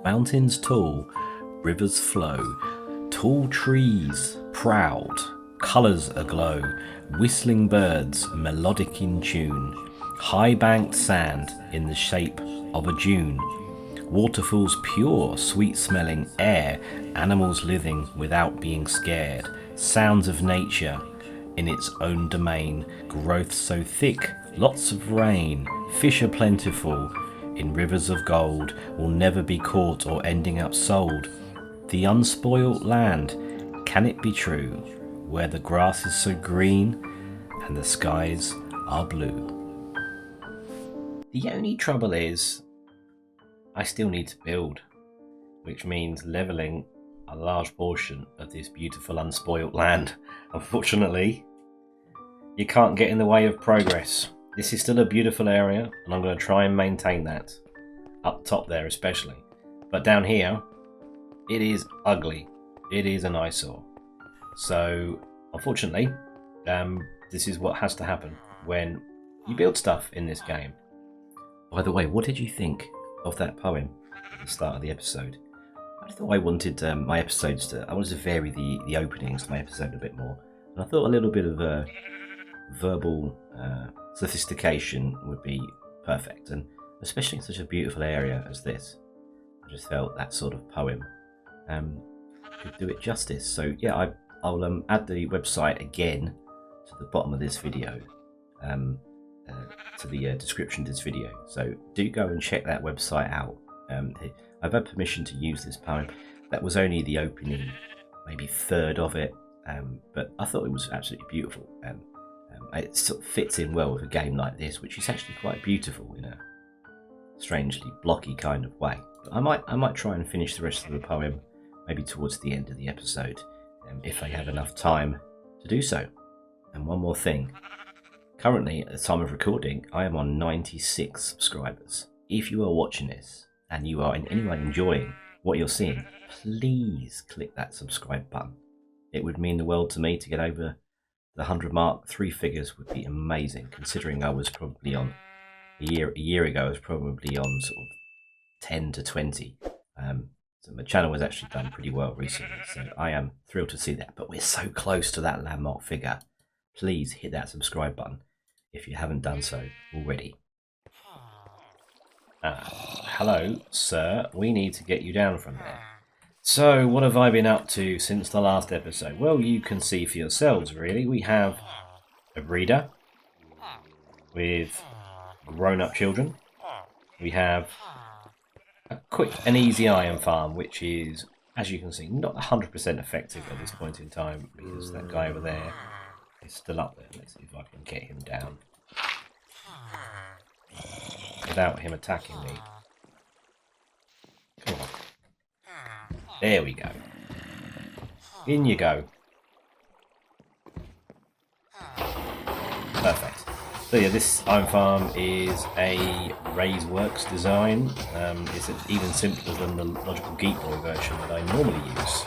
Mountains tall, rivers flow, tall trees proud, colours aglow, whistling birds melodic in tune, high banked sand in the shape of a dune, waterfalls pure, sweet smelling air, animals living without being scared, sounds of nature in its own domain, growth so thick, lots of rain, fish are plentiful, in rivers of gold, will never be caught or ending up sold. The unspoilt land, can it be true, where the grass is so green and the skies are blue? The only trouble is, I still need to build, which means levelling a large portion of this beautiful unspoilt land. Unfortunately, you can't get in the way of progress. This is still a beautiful area, and I'm going to try and maintain that. Up top there especially. But down here, it is ugly. It is an eyesore. So, unfortunately, this is what has to happen when you build stuff in this game. By the way, what did you think of that poem at the start of the episode? I thought I wanted my episodes I wanted to vary the openings to my episode a bit more. And I thought a little bit of verbal sophistication would be perfect, and especially in such a beautiful area as this, I just felt that sort of poem could do it justice. So yeah, I'll add the website again to the bottom of this video, to the description of this video. So do go and check that website out. I've had permission to use this poem. That was only the opening, maybe third of it, but I thought it was absolutely beautiful. It sort of fits in well with a game like this, which is actually quite beautiful in a strangely blocky kind of way. But I might try and finish the rest of the poem maybe towards the end of the episode, if I have enough time to do so. And one more thing. Currently, at the time of recording, I am on 96 subscribers. If you are watching this and you are in any way enjoying what you're seeing, please click that subscribe button. It would mean the world to me to get over the 100 mark. 3 figures would be amazing, considering I was probably on a year ago. I was probably on sort of 10 to 20. So my channel has actually done pretty well recently. So I am thrilled to see that. But we're so close to that landmark figure. Please hit that subscribe button if you haven't done so already. Hello, sir. We need to get you down from there. So, what have I been up to since the last episode? Well, you can see for yourselves, really. We have a breeder with grown-up children. We have a quick and easy iron farm, which is, as you can see, not 100% effective at this point in time, because that guy over there is still up there. Let's see if I can get him down without him attacking me. Come on. There we go. In you go. Perfect. So yeah, this iron farm is a Raise Works design. It's even simpler than the Logical Geek Boy version that I normally use,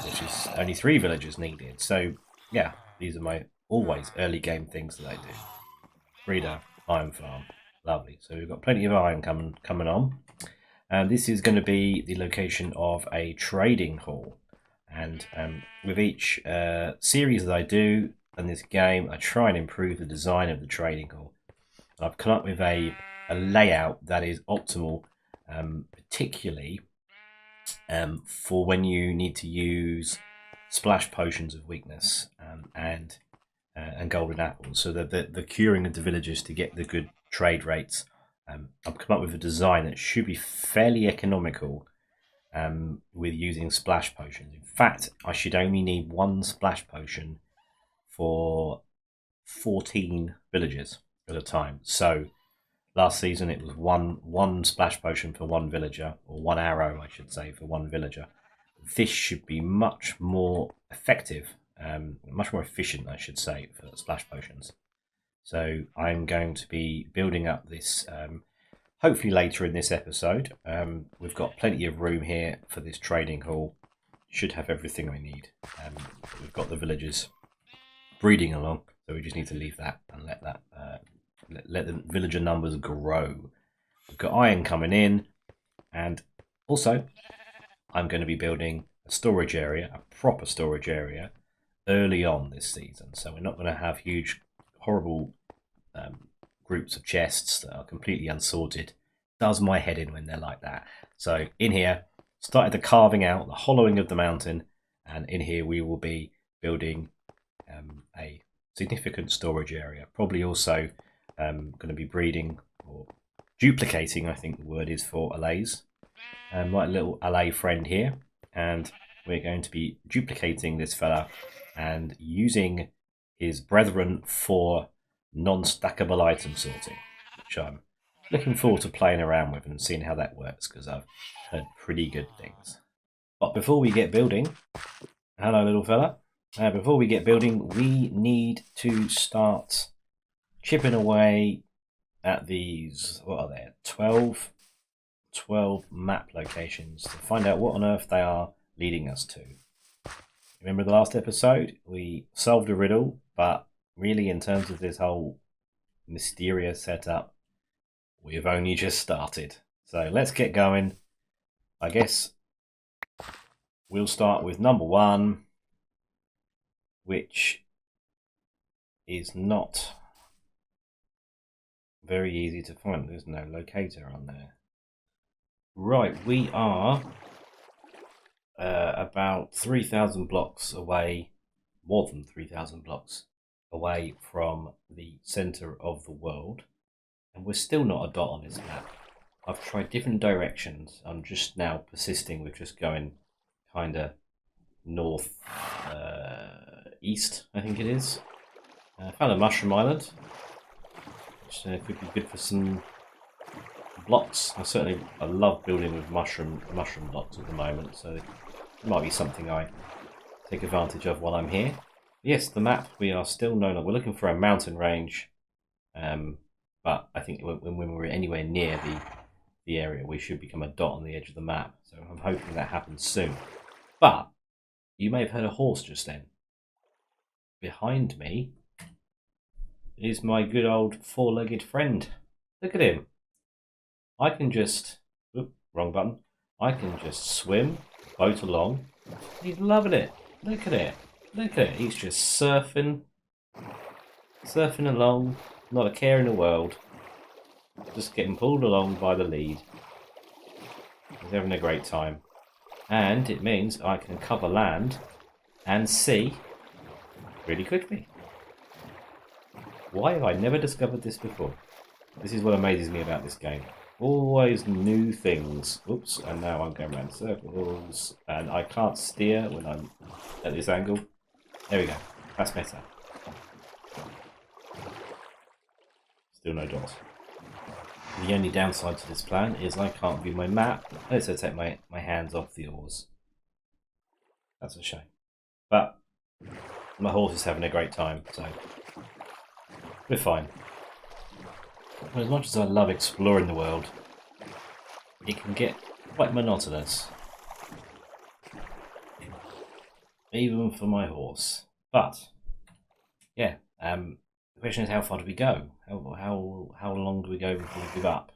which is only 3 villagers needed. So yeah, these are my always early game things that I do. Breeder, iron farm, lovely. So we've got plenty of iron coming on. And this is going to be the location of a trading hall. And with each series that I do in this game, I try and improve the design of the trading hall. I've come up with a layout that is optimal, particularly for when you need to use splash potions of weakness and golden apples, so that the curing of the villagers to get the good trade rates. I've come up with a design that should be fairly economical with using splash potions. In fact, I should only need 1 splash potion for 14 villagers at a time. So last season it was one splash potion for 1 villager, or 1 arrow I should say for 1 villager. This should be much more effective, much more efficient I should say, for splash potions. So I'm going to be building up this hopefully later in this episode. We've got plenty of room here for this trading hall. Should have everything I need. We've got the villagers breeding along, so we just need to leave that and let that let the villager numbers grow. We've got iron coming in, And also, I'm going to be building a storage area, a proper storage area, early on this season. So we're not going to have huge, horrible groups of chests that are completely unsorted. Does my head in when they're like that. So in here, started the carving out, the hollowing of the mountain, and in here we will be building a significant storage area. Probably also going to be breeding or duplicating, I think the word is for allays. My little allay friend here, and we're going to be duplicating this fella and using his brethren for non-stackable item sorting, which I'm looking forward to playing around with and seeing how that works, because I've heard pretty good things. But before we get building, hello little fella, before we get building, we need to start chipping away at these, what are there, 12 map locations to find out what on earth they are leading us to. Remember the last episode? We solved a riddle, but really in terms of this whole mysterious setup, we've only just started. So let's get going. I guess we'll start with number 1, which is not very easy to find. There's no locator on there. Right, we are about 3,000 blocks away, more than 3,000 blocks away from the center of the world, and we're still not a dot on this map. I've tried different directions. I'm just now persisting with just going kind of north east, I think it is. I found a mushroom island, which could be good for some blocks. I love building with mushroom blocks at the moment, so it might be something I take advantage of while I'm here. Yes, the map, we are still we're looking for a mountain range, but I think when we're anywhere near the area, we should become a dot on the edge of the map. So I'm hoping that happens soon. But you may have heard a horse just then. Behind me is my good old 4-legged friend. Look at him. I can just, wrong button. I can just swim, boat along. He's loving it. Look at it. Look at it. He's just surfing along, not a care in the world. Just getting pulled along by the lead. He's having a great time. And it means I can cover land and sea really quickly. Why have I never discovered this before? This is what amazes me about this game. Always new things. Oops, and now I'm going around circles, and I can't steer when I'm at this angle. There we go. That's better. Still no dots. The only downside to this plan is I can't view my map. I also take my hands off the oars. That's a shame. But my horse is having a great time, so we're fine. Well, as much as I love exploring the world, it can get quite monotonous. Even for my horse. But, yeah, the question is, how far do we go? How long do we go before we give up?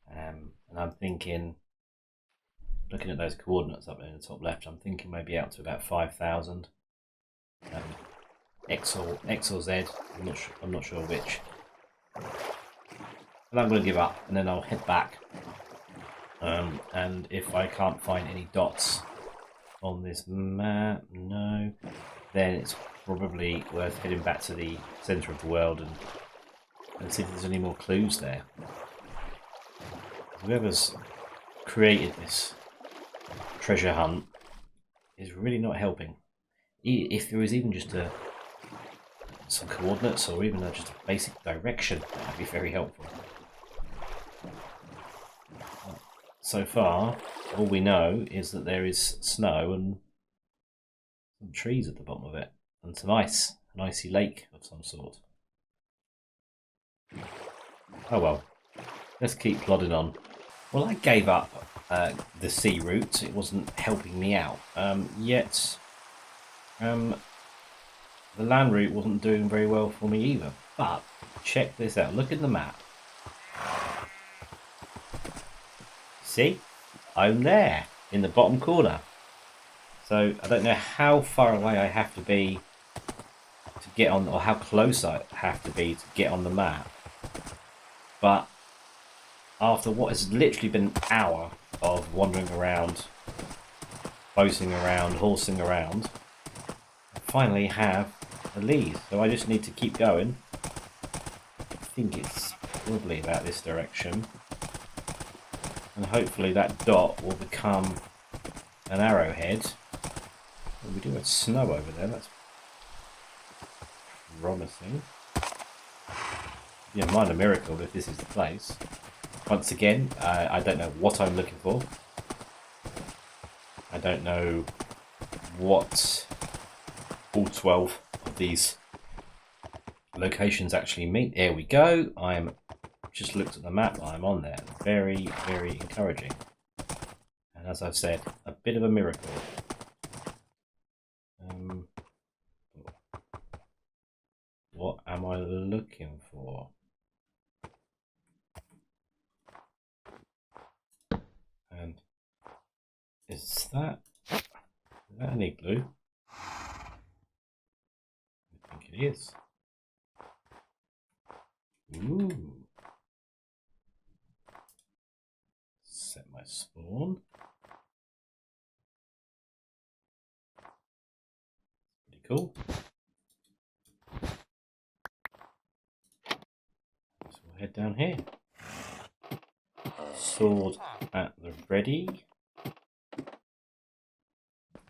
And I'm thinking, looking at those coordinates up there in the top left, I'm thinking maybe out to about 5,000. X or Z, I'm not sure which. And I'm going to give up, and then I'll head back. And if I can't find any dots on this map, then it's probably worth heading back to the centre of the world and see if there's any more clues there. Whoever's created this treasure hunt is really not helping. If there is even just some coordinates or even just a basic direction, that would be very helpful. So far, all we know is that there is snow and some trees at the bottom of it, and some ice, an icy lake of some sort. Oh well, let's keep plodding on. Well, I gave up the sea route. It wasn't helping me out. Yet the land route wasn't doing very well for me either. But check this out. Look at the map. See? I'm there in the bottom corner. So I don't know how far away I have to be to get on, or how close I have to be to get on the map. But after what has literally been an hour of wandering around, boating around, horsing around, I finally have a lead. So I just need to keep going. I think it's probably about this direction. And hopefully that dot will become an arrowhead. Oh, we do have snow over there, that's promising. Yeah, mind a miracle if this is the place. Once again, I don't know what I'm looking for. I don't know what all 12 of these locations actually mean. There we go. I'm just looked at the map. I'm on there. Very, very encouraging. And as I've said, a bit of a miracle. What am I looking for? And is that an igloo? I think it is. Ooh. Set my spawn. Pretty cool. So we'll head down here. Sword at the ready.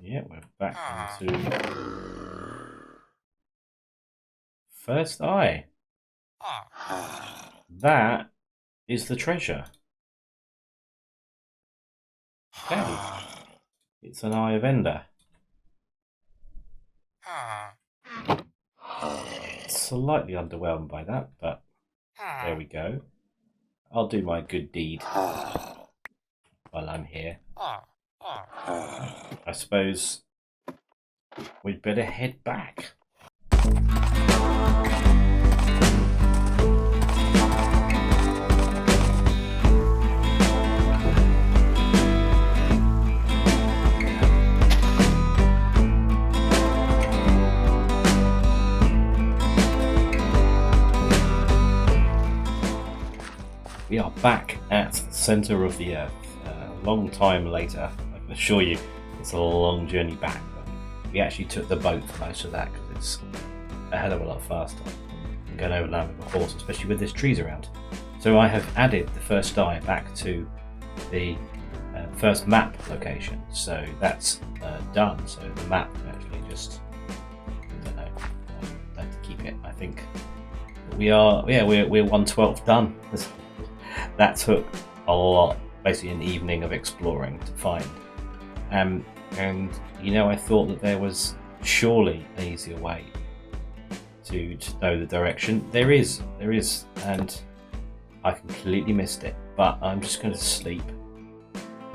Yeah, we're back into first eye. That is the treasure. Okay. It's an eye of Ender. Slightly underwhelmed by that, but there we go. I'll do my good deed while I'm here. I suppose we'd better head back. We are back at the centre of the earth. A long time later, I can assure you, it's a long journey back. But we actually took the boat for most of that because it's a hell of a lot faster than going overland with a horse, especially with there's trees around. So I have added the first eye back to the first map location. So that's done. So the map can actually just, I don't know, I have to keep it. I think we're 1/12 done. That took a lot, basically an evening of exploring to find. And I thought that there was surely an easier way to know the direction. There is, and I completely missed it. But I'm just going to sleep,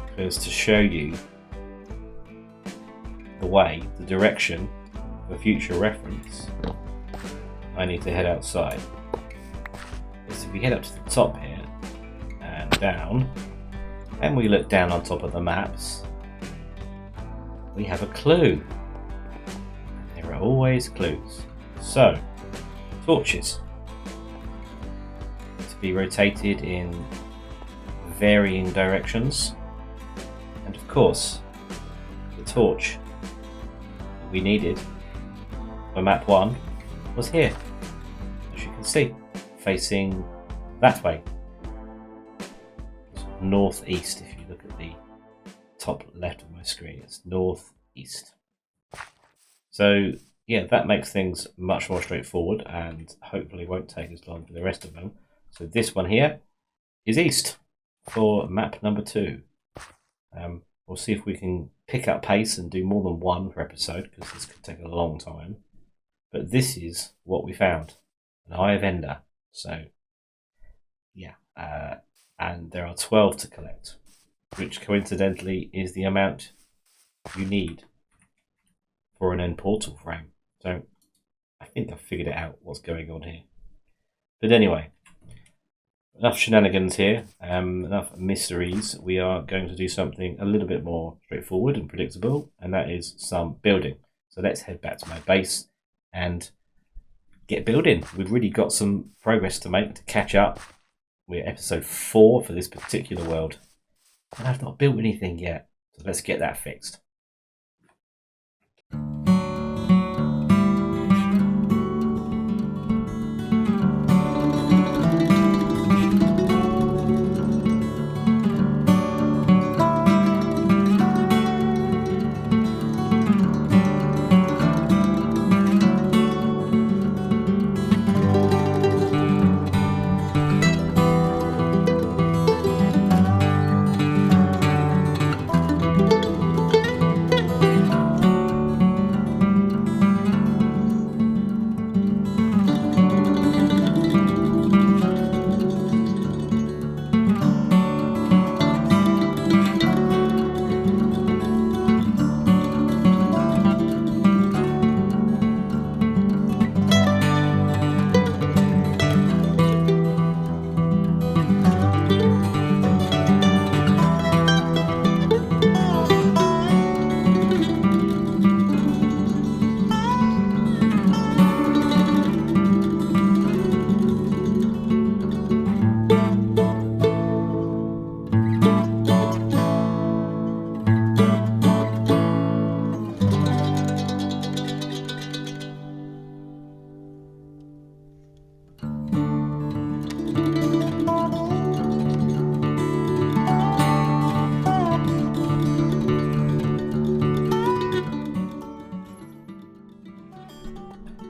because to show you the way, the direction, for future reference, I need to head outside. So if we head up to the top here, down, and we look down on top of the maps, we have a clue. There are always clues. So, torches to be rotated in varying directions, and of course the torch that we needed for map 1 was here, as you can see, facing that way. Northeast, if you look at the top left of my screen, it's northeast. So yeah, that makes things much more straightforward and hopefully won't take as long for the rest of them. So this one here is east for map number 2. We'll see if we can pick up pace and do more than one per episode, because this could take a long time. But this is what we found, an Eye of Ender. So yeah, and there are 12 to collect, which coincidentally is the amount you need for an end portal frame. So I think I've figured it out what's going on here. But anyway, enough shenanigans here, enough mysteries. We are going to do something a little bit more straightforward and predictable, and that is some building. So let's head back to my base and get building. We've really got some progress to make to catch up. We're at episode 4 for this particular world, and I've not built anything yet. So let's get that fixed.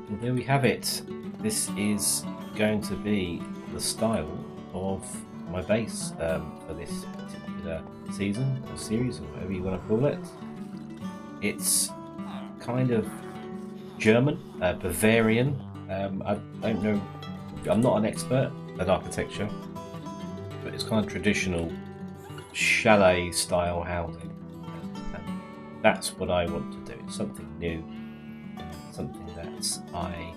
And there we have it. This is going to be the style of my base for this particular season or series, or whatever you want to call it. It's kind of German, Bavarian. I don't know, I'm not an expert at architecture, but it's kind of traditional chalet style housing. And that's what I want to do. It's something new, something that I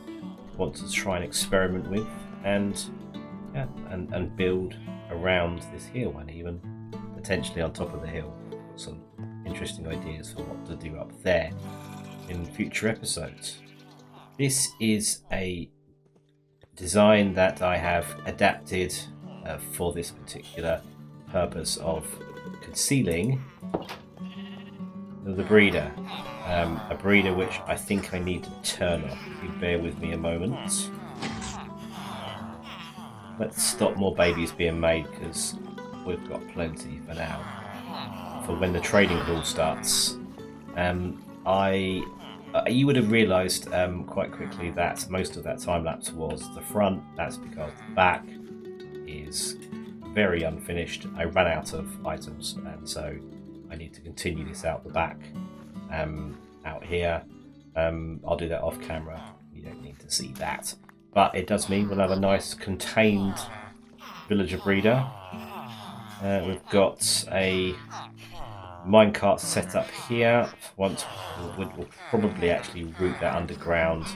want to try and experiment with, and build around this hill, and even potentially on top of the hill. Some interesting ideas for what to do up there in future episodes. This is a design that I have adapted for this particular purpose of concealing the breeder. A breeder which I think I need to turn off. If you bear with me a moment. Let's stop more babies being made, because we've got plenty for now. For when the trading hall starts. You would have realised quite quickly that most of that time lapse was the front. That's because the back is very unfinished. I ran out of items, and so I need to continue this out the back. Out here, I'll do that off camera. You don't need to see that, but it does mean we'll have a nice contained villager breeder. We've got a minecart set up here. Once we'll probably actually route that underground,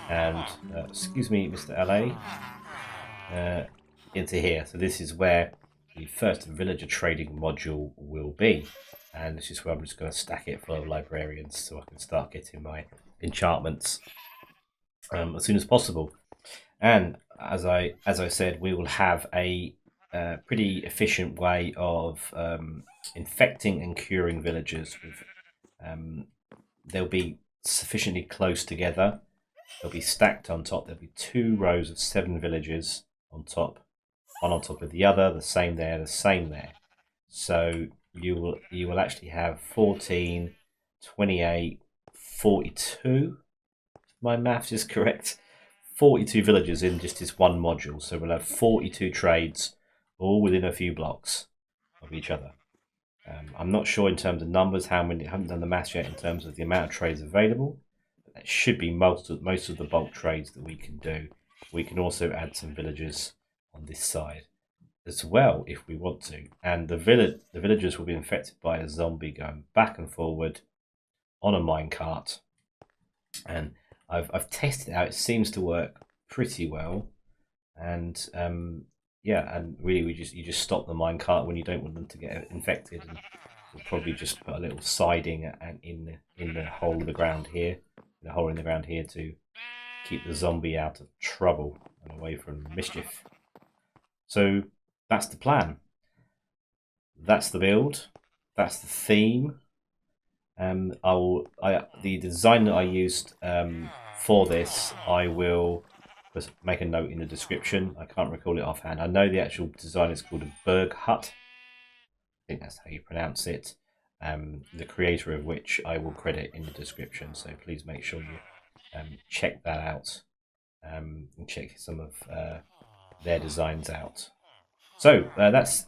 and excuse me, Mr. LA, into here. So this is where the first villager trading module will be, and this is where I'm just going to stack it full of librarians so I can start getting my enchantments as soon as possible. And as I said, we will have a pretty efficient way of infecting and curing villagers. They'll be sufficiently close together. They'll be stacked on top. There'll be 2 rows of 7 villagers on top, one on top of the other, the same there, the same there. So you will actually have 14, 28, 42. If my maths is correct. 42 villagers in just this one module. So we'll have 42 trades, all within a few blocks of each other. I'm not sure in terms of numbers how many. I haven't done the maths yet in terms of the amount of trades available. But that should be most of the bulk trades that we can do. We can also add some villagers on this side as well if we want to. And the villagers will be infected by a zombie going back and forward on a minecart. And I've tested it out. It seems to work pretty well. And yeah, and really, you just stop the minecart when you don't want them to get infected, and we'll probably just put a little siding and in the hole of the ground here, the hole in the ground here to keep the zombie out of trouble and away from mischief. So that's the plan. That's the build. That's the theme. The design that I used for this, I will make a note in the description. I can't recall it offhand. I know the actual design is called a Berg Hut. I think that's how you pronounce it. The creator of which I will credit in the description. So please make sure you check that out and check some of their designs out. So that's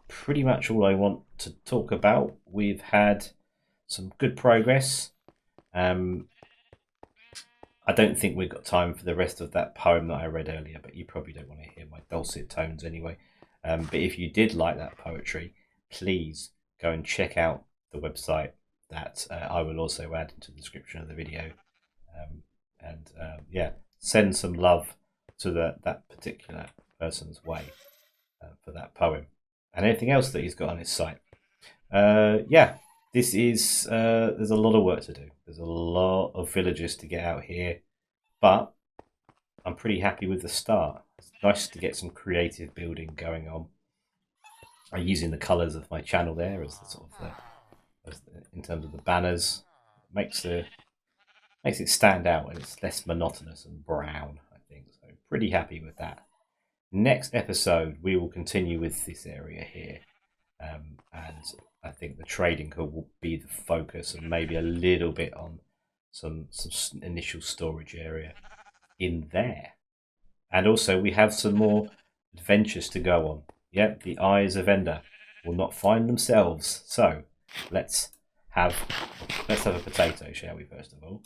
pretty much all I want to talk about. We've had some good progress. I don't think we've got time for the rest of that poem that I read earlier, but you probably don't want to hear my dulcet tones anyway. But if you did like that poetry, please go and check out the website that I will also add into the description of the video. Yeah, send some love to that particular person's way for that poem and anything else that he's got on his site. Yeah, this is there's a lot of work to do. There's a lot of villagers to get out here, but I'm pretty happy with the start. It's nice to get some creative building going on. I'm using the colours of my channel there as the sort of in terms of the banners. Makes it stand out, and it's less monotonous and brown, I think. So pretty happy with that. Next episode, we will continue with this area here. And I think the trading hub will be the focus, and maybe a little bit on some initial storage area in there. And also, we have some more adventures to go on. Yep, the eyes of Ender will not find themselves. So let's have a potato, shall we? First of all,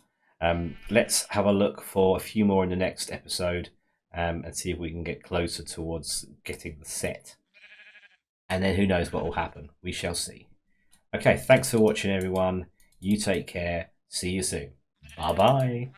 let's have a look for a few more in the next episode, and see if we can get closer towards getting the set. And then who knows what will happen? We shall see. Okay, thanks for watching, everyone. You take care. See you soon. Bye bye.